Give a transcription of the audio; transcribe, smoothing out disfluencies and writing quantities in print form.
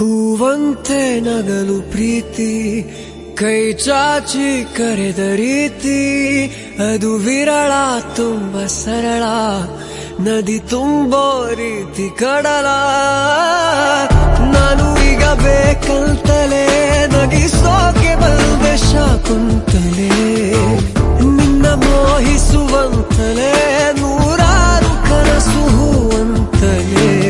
ಹೂವಂತೆ ನಗಲು ಪ್ರೀತಿ, ಕೈ ಚಾಚಿ ಕರೆದ ರೀತಿ ಅದು ವಿರಳ, ತುಂಬ ಸರಳ, ನದಿ ತುಂಬೋ ರೀತಿ ಕಡಲ. ನಾನು ಈಗ ಬೇಕಂತಲೇ ನಗಿಸೋಕೆ ಬಂದೆ ಶಾಕುಂತಲೇ, ನಿನ್ನ ಮೋಹಿಸುವಂತಲೇ ನೂರಾರು ಕನಸು ಹೂವಂತಲೇ.